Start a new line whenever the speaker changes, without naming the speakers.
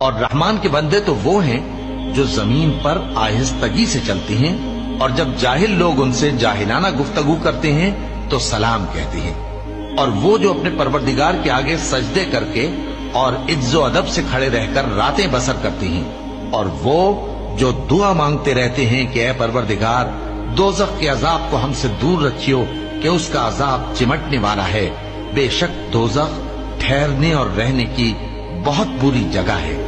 और रहमान के बंदे तो वो हैं जो जमीन पर आहिस्तगी से चलते हैं और जब जाहिल लोग उनसे जाहिलाना गुफ्तगू करते हैं तो सलाम कहते हैं। और वो जो अपने परवरदिगार के आगे सजदे करके और इज्जो अदब से खड़े रहकर रातें बसर करते हैं। और वो जो दुआ मांगते रहते हैं कि ऐ परवरदिगार, दोज़ख के अजाब को हमसे दूर रखियो कि उसका अजाब चिमटने वाला है। बेशक दोज़ख ठहरने और रहने की बहुत बुरी जगह है।